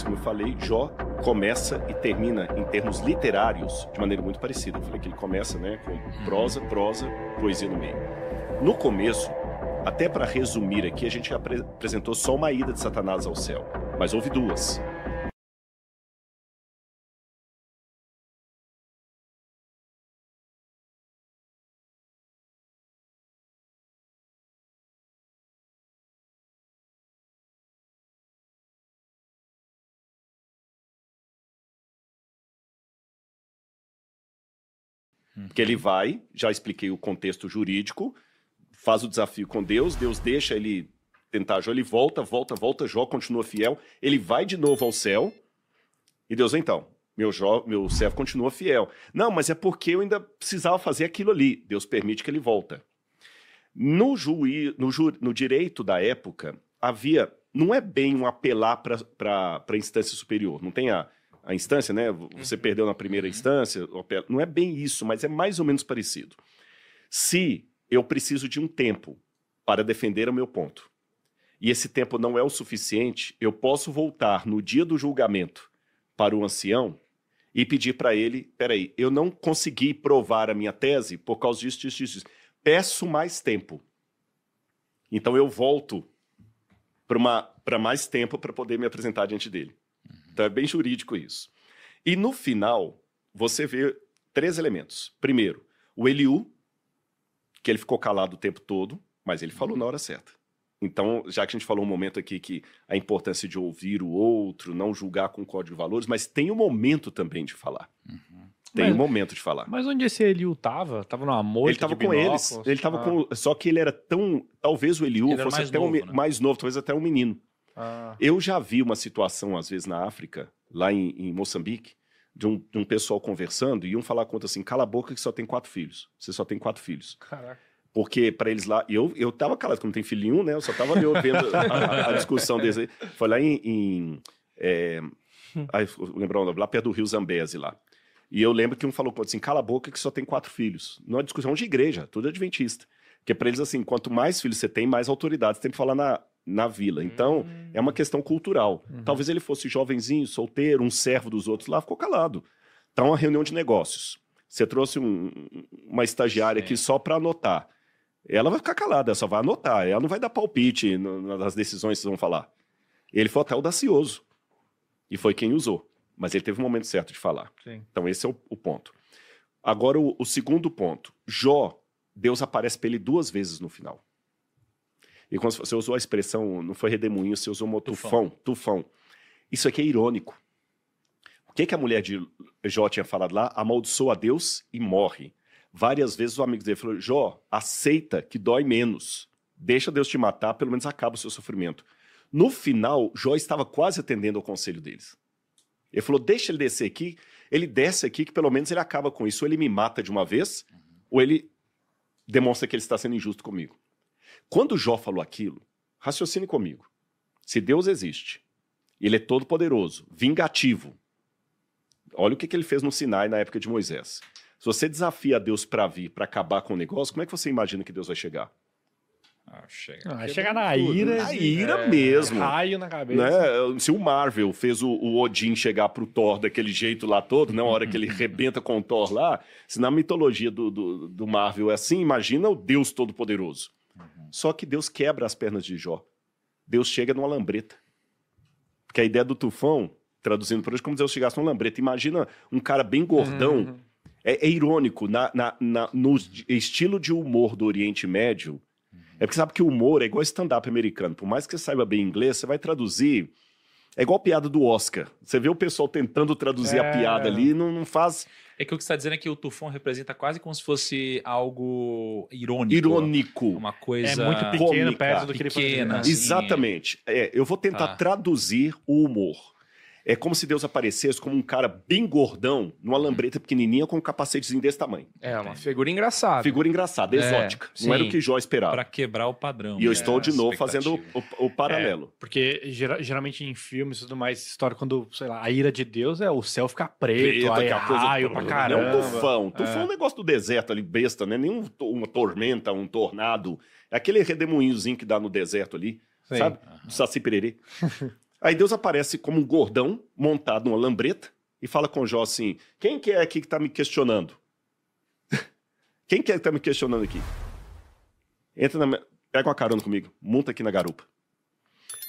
Apocalipse, como eu falei, Jó começa e termina em termos literários de maneira muito parecida. Eu falei que ele começa, né, com prosa, poesia no meio. No começo, até para resumir aqui, a gente apresentou só uma ida de Satanás ao céu, mas houve duas. Porque ele vai, já expliquei o contexto jurídico, faz o desafio com Deus, Deus deixa ele tentar Jó, ele volta, Jó continua fiel, ele vai de novo ao céu, e Deus, então, meu servo continua fiel. Não, mas é porque eu ainda precisava fazer aquilo ali. Deus permite que ele volta. No direito da época, havia, não é bem um apelar para a instância superior, não tem a instância, né? Você perdeu na primeira instância, não é bem isso, mas é mais ou menos parecido. Se eu preciso de um tempo para defender o meu ponto, e esse tempo não é o suficiente, eu posso voltar no dia do julgamento para o ancião e pedir para ele, peraí, eu não consegui provar a minha tese por causa disso. Peço mais tempo. Então eu volto para mais tempo para poder me apresentar diante dele. Então é bem jurídico isso. E no final, você vê 3 elementos. Primeiro, o Eliú, que ele ficou calado o tempo todo, mas ele falou na hora certa. Então, já que a gente falou um momento aqui que a importância de ouvir o outro, não julgar com código de valores, mas tem um momento também de falar. Tem um momento de falar. Mas onde esse Eliú tava? Tava numa moita Ele tava com eles. Ele tava com... Só que ele era tão... Talvez o Eliú fosse mais até novo, né? mais novo, talvez até um menino. Eu já vi uma situação, às vezes, na África, lá em Moçambique, de um pessoal conversando, e iam falar conta assim, cala a boca que só tem 4 filhos. Você só tem 4 filhos. Caraca. Porque para eles lá, eu tava calado, como não tem filho nenhum, né? Eu só tava ali vendo a discussão deles aí. Foi lá lá perto do Rio Zambeze lá. E eu lembro que um falou assim, cala a boca que só tem 4 filhos. Numa discussão de igreja, tudo adventista. Porque para eles assim, quanto mais filhos você tem, mais autoridade você tem que falar na vila. Então, é uma questão cultural. Talvez ele fosse jovenzinho, solteiro, um servo dos outros lá, ficou calado. Então, uma reunião de negócios. Você trouxe uma estagiária aqui só para anotar. Ela vai ficar calada, ela só vai anotar. Ela não vai dar palpite nas decisões que vocês vão falar. Ele foi até audacioso. E foi quem usou. Mas ele teve o momento certo de falar. Sim. Então esse é o ponto. Agora o segundo ponto. Jó, Deus aparece para ele 2 vezes no final. E quando você usou a expressão, não foi redemoinho, você usou um tufão. Isso aqui é irônico. O que a mulher de Jó tinha falado lá? Amaldiçoa a Deus e morre. Várias vezes os amigos dele falaram, Jó, aceita que dói menos. Deixa Deus te matar, pelo menos acaba o seu sofrimento. No final, Jó estava quase atendendo ao conselho deles. Ele falou, deixa ele descer aqui. Ele desce aqui que pelo menos ele acaba com isso. Ou ele me mata de uma vez, ou ele demonstra que ele está sendo injusto comigo. Quando Jó falou aquilo, raciocine comigo. Se Deus existe, ele é todo poderoso, vingativo. Olha o que ele fez no Sinai na época de Moisés. Se você desafia a Deus para vir, para acabar com o negócio, como é que você imagina que Deus vai chegar? Chega na ira. Na ira mesmo. Raio na cabeça. Né? Se o Marvel fez o Odin chegar pro Thor daquele jeito lá todo, na hora que ele rebenta com o Thor lá, se na mitologia do Marvel é assim, imagina o Deus Todo-Poderoso. Só que Deus quebra as pernas de Jó. Deus chega numa lambreta. Porque a ideia do tufão, traduzindo por hoje, como se Deus chegasse numa lambreta. Imagina um cara bem gordão. É irônico. No estilo de humor do Oriente Médio, é porque sabe que o humor é igual stand-up americano. Por mais que você saiba bem inglês, você vai traduzir... É igual a piada do Oscar. Você vê o pessoal tentando traduzir a piada ali, não faz... É que o que você está dizendo é que o tufão representa quase como se fosse algo irônico. Irônico. Uma coisa... É muito pequeno perto do que ele pequena, faz. assim. Exatamente. Eu vou tentar traduzir o humor. É como se Deus aparecesse como um cara bem gordão, numa lambreta pequenininha com um capacetezinho desse tamanho. É uma figura engraçada. Figura engraçada, exótica. Não era o que Jó esperava. Para quebrar o padrão. E eu estou de novo fazendo o paralelo. Porque geralmente em filmes e tudo mais, história quando, sei lá, a ira de Deus é o céu ficar preto, aí raio pra caramba. Não é um tufão. Tufão é um negócio do deserto ali, besta, né? Nem uma tormenta, um tornado. É aquele redemoinhozinho que dá no deserto ali, sabe? Do Saci Pererê. Aí Deus aparece como um gordão montado numa lambreta e fala com Jó assim, quem que é aqui que tá me questionando? Quem que é que tá me questionando aqui? Pega uma carona comigo, monta aqui na garupa.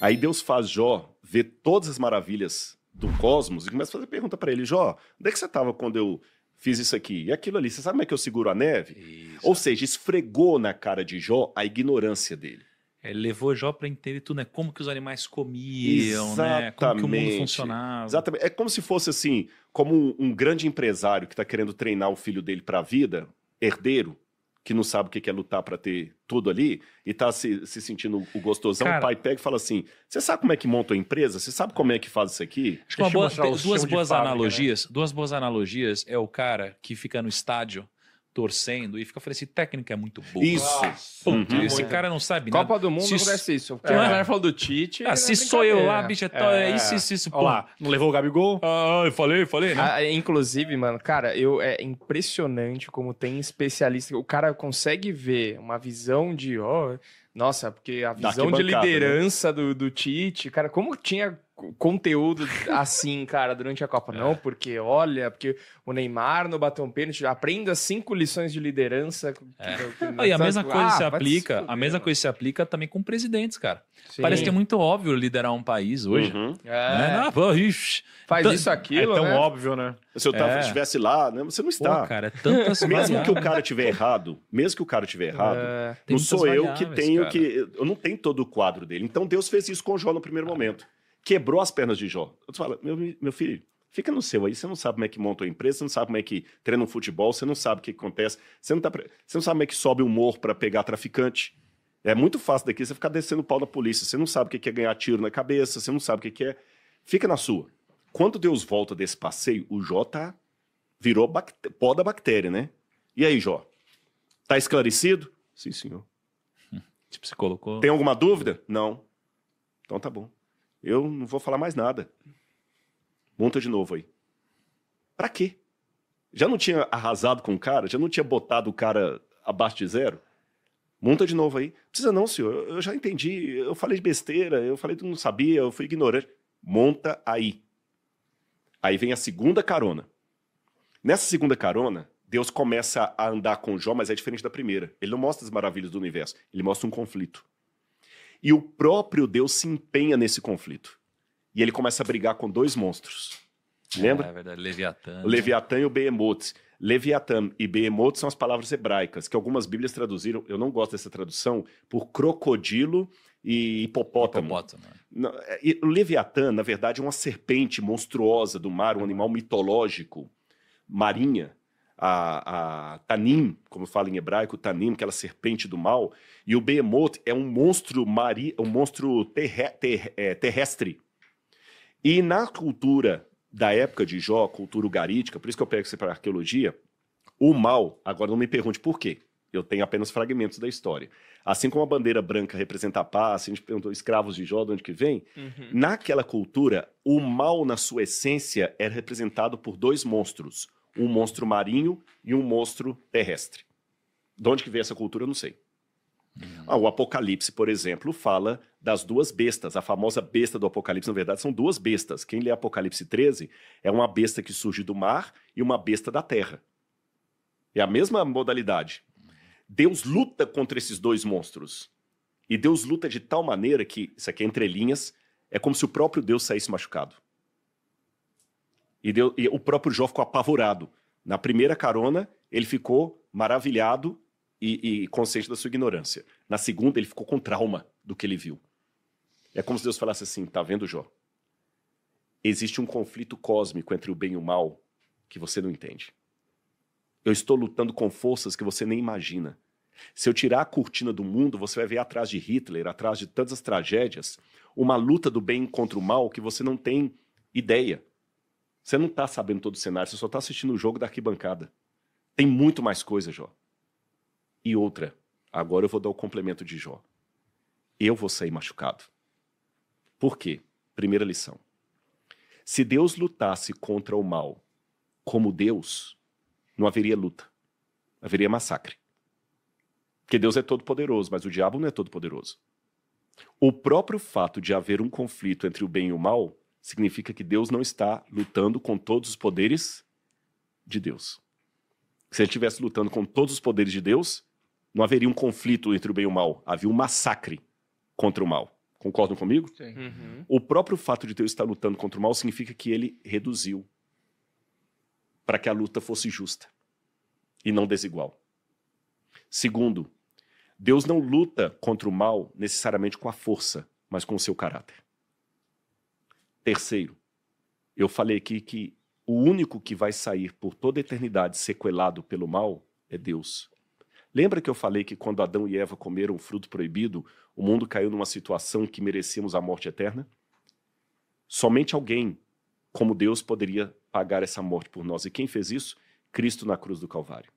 Aí Deus faz Jó ver todas as maravilhas do cosmos e começa a fazer pergunta para ele, Jó, onde é que você estava quando eu fiz isso aqui? E aquilo ali, você sabe como é que eu seguro a neve? Isso. Ou seja, esfregou na cara de Jó a ignorância dele. Ele levou Jó para entender tudo, né? Como que os animais comiam, né? Como que o mundo funcionava. Exatamente. É como se fosse assim, como um grande empresário que está querendo treinar o filho dele para a vida, herdeiro, que não sabe o que é lutar para ter tudo ali, e tá se sentindo o gostosão, cara, o pai pega e fala assim, você sabe como é que monta a empresa? Você sabe como é que faz isso aqui? Acho que duas boas analogias, né? Duas boas analogias é o cara que fica no estádio torcendo e fica falando assim, técnica é muito boa. Isso. Esse cara não sabe nada. Copa do Mundo não acontece isso. Porque a galera falou do Tite. Se sou eu lá, bicho, é isso. Olha lá, não levou o Gabigol? Eu falei, né? Inclusive, mano, cara, é impressionante como tem especialista. O cara consegue ver uma visão de, nossa, porque a visão de liderança, né? do Tite, cara, como tinha conteúdo assim, cara, durante a Copa. Não, porque porque o Neymar não bateu um pênalti, aprenda 5 lições de liderança. E a mesma coisa se aplica, a mesma coisa se aplica também com presidentes, cara. Sim. Parece que é muito óbvio liderar um país hoje. Faz isso, aquilo, é tão né? óbvio, né? Se eu estivesse lá, né? Você não está. Pô, cara, tantas mesmo que o cara tiver errado, não sou eu que tenho que... Eu não tenho todo o quadro dele. Então Deus fez isso com o Jó no primeiro momento. Quebrou as pernas de Jó. Eu falo, meu filho, fica no seu aí, você não sabe como é que monta uma empresa, você não sabe como é que treina um futebol, você não sabe o que acontece, você não sabe como é que sobe um morro para pegar traficante. É muito fácil daqui você ficar descendo o pau da polícia, você não sabe o que é ganhar tiro na cabeça, você não sabe o que é... Fica na sua. Quando Deus volta desse passeio, o Jó virou pó da bactéria, né? E aí, Jó? Tá esclarecido? Sim, senhor. Tipo, você colocou... Tem alguma dúvida? Não. Então tá bom. Eu não vou falar mais nada. Monta de novo aí. Pra quê? Já não tinha arrasado com o cara? Já não tinha botado o cara abaixo de zero? Monta de novo aí. Precisa não, senhor. Eu já entendi. Eu falei de besteira. Eu falei que não sabia. Eu fui ignorante. Monta aí. Aí vem a segunda carona. Nessa segunda carona, Deus começa a andar com Jó, mas é diferente da primeira. Ele não mostra as maravilhas do universo. Ele mostra um conflito. E o próprio Deus se empenha nesse conflito. E ele começa a brigar com 2 monstros. Lembra? É verdade, Leviatã. O Leviatã e o Behemoth. Leviatã e Behemoth são as palavras hebraicas, que algumas bíblias traduziram, eu não gosto dessa tradução, por crocodilo e hipopótamo. O Leviatã, na verdade, é uma serpente monstruosa do mar, um animal mitológico, marinha. A Tanim, como fala em hebraico, Tanim, aquela serpente do mal, e o Behemoth é um monstro terrestre. E na cultura da época de Jó, cultura ugarítica, por isso que eu pego isso para a arqueologia, o mal, agora não me pergunte por quê, eu tenho apenas fragmentos da história. Assim como a bandeira branca representa a paz, a gente perguntou escravos de Jó, de onde que vem, naquela cultura, o mal na sua essência era representado por 2 monstros, um monstro marinho e um monstro terrestre. De onde que veio essa cultura, eu não sei. O Apocalipse, por exemplo, fala das 2 bestas. A famosa besta do Apocalipse, na verdade, são 2 bestas. Quem lê Apocalipse 13 é uma besta que surge do mar e uma besta da terra. É a mesma modalidade. Deus luta contra esses 2 monstros. E Deus luta de tal maneira que, isso aqui é entre linhas, é como se o próprio Deus saísse machucado. E o próprio Jó ficou apavorado. Na primeira carona, ele ficou maravilhado e consciente da sua ignorância. Na segunda, ele ficou com trauma do que ele viu. É como se Deus falasse assim, tá vendo, Jó? Existe um conflito cósmico entre o bem e o mal que você não entende. Eu estou lutando com forças que você nem imagina. Se eu tirar a cortina do mundo, você vai ver atrás de Hitler, atrás de tantas tragédias, uma luta do bem contra o mal que você não tem ideia. Você não está sabendo todo o cenário, você só está assistindo o jogo da arquibancada. Tem muito mais coisa, Jó. E outra, agora eu vou dar o complemento de Jó. Eu vou sair machucado. Por quê? Primeira lição. Se Deus lutasse contra o mal como Deus, não haveria luta. Haveria massacre. Porque Deus é todo poderoso, mas o diabo não é todo poderoso. O próprio fato de haver um conflito entre o bem e o mal significa que Deus não está lutando com todos os poderes de Deus. Se ele estivesse lutando com todos os poderes de Deus, não haveria um conflito entre o bem e o mal. Havia um massacre contra o mal. Concordam comigo? Sim. Uhum. O próprio fato de Deus estar lutando contra o mal significa que ele reduziu para que a luta fosse justa e não desigual. Segundo, Deus não luta contra o mal necessariamente com a força, mas com o seu caráter. Terceiro, eu falei aqui que o único que vai sair por toda a eternidade sequelado pelo mal é Deus. Lembra que eu falei que quando Adão e Eva comeram o fruto proibido, o mundo caiu numa situação que merecíamos a morte eterna? Somente alguém, como Deus, poderia pagar essa morte por nós. E quem fez isso? Cristo na cruz do Calvário.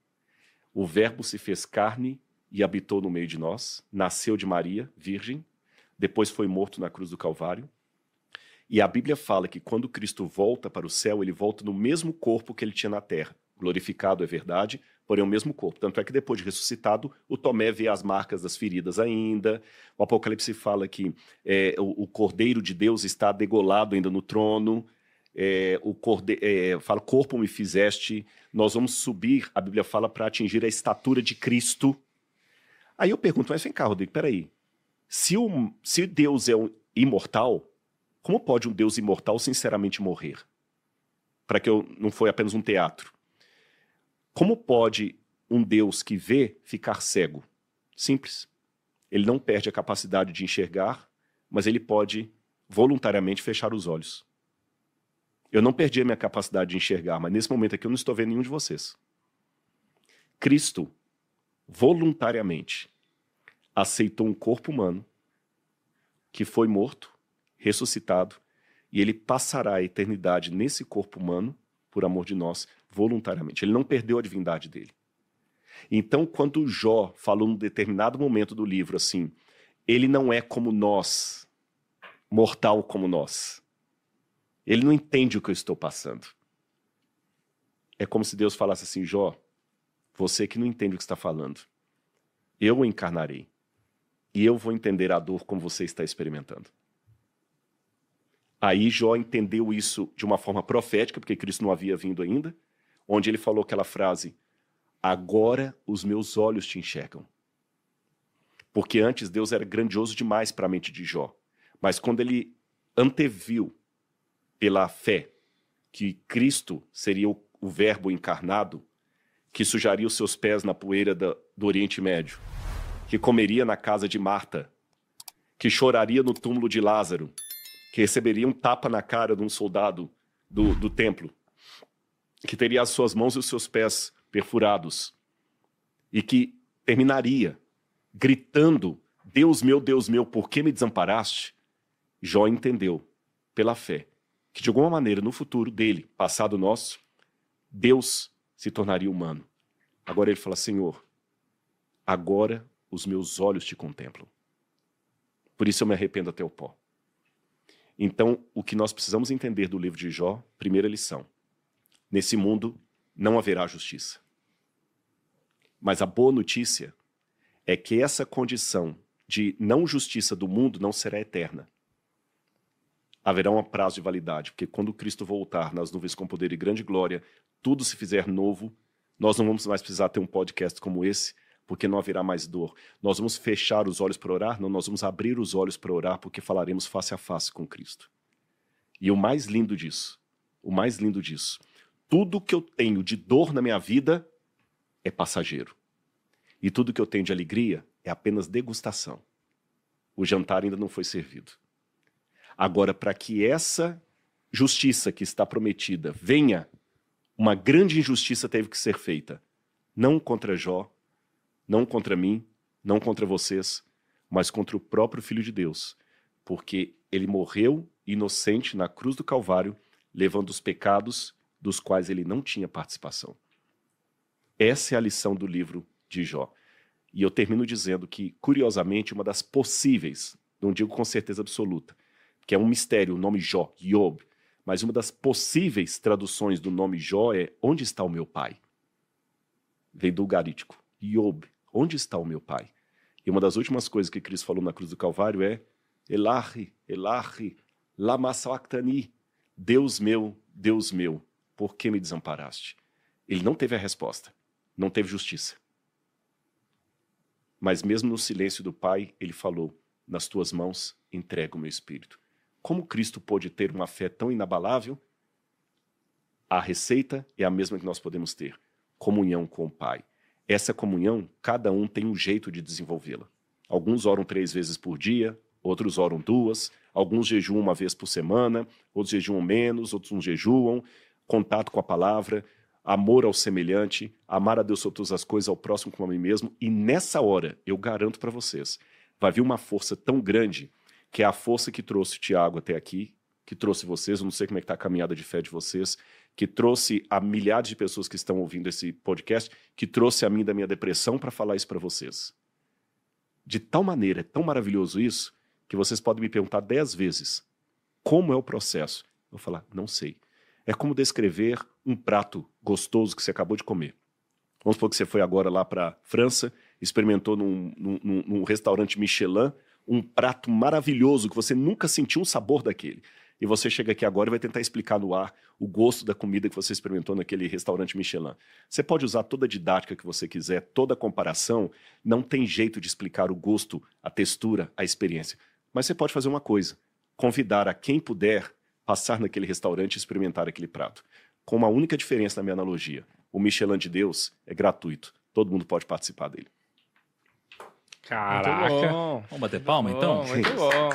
O Verbo se fez carne e habitou no meio de nós, nasceu de Maria, virgem, depois foi morto na cruz do Calvário. E a Bíblia fala que quando Cristo volta para o céu, ele volta no mesmo corpo que ele tinha na terra. Glorificado é verdade, porém o mesmo corpo. Tanto é que depois de ressuscitado, o Tomé vê as marcas das feridas ainda. O Apocalipse fala que o Cordeiro de Deus está degolado ainda no trono. Fala, corpo me fizeste, nós vamos subir, a Bíblia fala, para atingir a estatura de Cristo. Aí eu pergunto, mas vem cá, Rodrigo, peraí. Se Deus é um imortal, como pode um Deus imortal sinceramente morrer? Para que não foi apenas um teatro. Como pode um Deus que vê ficar cego? Simples. Ele não perde a capacidade de enxergar, mas ele pode voluntariamente fechar os olhos. Eu não perdi a minha capacidade de enxergar, mas nesse momento aqui eu não estou vendo nenhum de vocês. Cristo, voluntariamente, aceitou um corpo humano que foi morto, ressuscitado, e ele passará a eternidade nesse corpo humano, por amor de nós, voluntariamente. Ele não perdeu a divindade dele. Então, quando Jó falou num determinado momento do livro assim, ele não é como nós, mortal como nós. Ele não entende o que eu estou passando. É como se Deus falasse assim, Jó, você que não entende o que está falando, eu o encarnarei e eu vou entender a dor como você está experimentando. Aí Jó entendeu isso de uma forma profética, porque Cristo não havia vindo ainda, onde ele falou aquela frase, agora os meus olhos te enxergam. Porque antes Deus era grandioso demais para a mente de Jó. Mas quando ele anteviu pela fé que Cristo seria o Verbo encarnado, que sujaria os seus pés na poeira do Oriente Médio, que comeria na casa de Marta, que choraria no túmulo de Lázaro, que receberia um tapa na cara de um soldado do templo, que teria as suas mãos e os seus pés perfurados, e que terminaria gritando, Deus meu, por que me desamparaste? Jó entendeu, pela fé, que de alguma maneira no futuro dele, passado nosso, Deus se tornaria humano. Agora ele fala, Senhor, agora os meus olhos te contemplam. Por isso eu me arrependo até o pó. Então, o que nós precisamos entender do livro de Jó, primeira lição, nesse mundo não haverá justiça. Mas a boa notícia é que essa condição de não justiça do mundo não será eterna. Haverá um prazo de validade, porque quando Cristo voltar nas nuvens com poder e grande glória, tudo se fizer novo, nós não vamos mais precisar ter um podcast como esse, porque não haverá mais dor. Nós vamos fechar os olhos para orar? Não, nós vamos abrir os olhos para orar, porque falaremos face a face com Cristo. E o mais lindo disso, tudo que eu tenho de dor na minha vida é passageiro. E tudo que eu tenho de alegria é apenas degustação. O jantar ainda não foi servido. Agora, para que essa justiça que está prometida venha, uma grande injustiça teve que ser feita. Não contra Jó, não contra mim, não contra vocês, mas contra o próprio Filho de Deus. Porque ele morreu inocente na cruz do Calvário, levando os pecados dos quais ele não tinha participação. Essa é a lição do livro de Jó. E eu termino dizendo que, curiosamente, uma das possíveis, não digo com certeza absoluta, que é um mistério, o nome Jó, Yob, mas uma das possíveis traduções do nome Jó é onde está o meu pai? Vem do ugarítico. Yob, onde está o meu pai? E uma das últimas coisas que Cristo falou na cruz do Calvário é Elahi, Elahi, lama sabachthani. Deus meu, por que me desamparaste? Ele não teve a resposta, não teve justiça. Mas mesmo no silêncio do Pai, ele falou, nas tuas mãos entrego o meu espírito. Como Cristo pôde ter uma fé tão inabalável? A receita é a mesma que nós podemos ter, comunhão com o Pai. Essa comunhão, cada um tem um jeito de desenvolvê-la. Alguns oram 3 vezes por dia, outros oram 2, alguns jejuam 1 vez por semana, outros jejuam menos, outros não jejuam, contato com a palavra, amor ao semelhante, amar a Deus sobre todas as coisas, ao próximo como a mim mesmo, e nessa hora, eu garanto para vocês, vai vir uma força tão grande, que é a força que trouxe o Tiago até aqui, que trouxe vocês, eu não sei como é que está a caminhada de fé de vocês, que trouxe a milhares de pessoas que estão ouvindo esse podcast, que trouxe a mim da minha depressão para falar isso para vocês. De tal maneira, é tão maravilhoso isso, que vocês podem me perguntar 10 vezes, como é o processo? Eu vou falar, não sei. É como descrever um prato gostoso que você acabou de comer. Vamos supor que você foi agora lá para a França, experimentou num restaurante Michelin, um prato maravilhoso que você nunca sentiu um sabor daquele. E você chega aqui agora e vai tentar explicar no ar o gosto da comida que você experimentou naquele restaurante Michelin. Você pode usar toda a didática que você quiser, toda a comparação, não tem jeito de explicar o gosto, a textura, a experiência. Mas você pode fazer uma coisa, convidar a quem puder passar naquele restaurante e experimentar aquele prato. Com uma única diferença na minha analogia. O Michelin de Deus é gratuito. Todo mundo pode participar dele. Caraca. Vamos bater palma, então? Muito bom.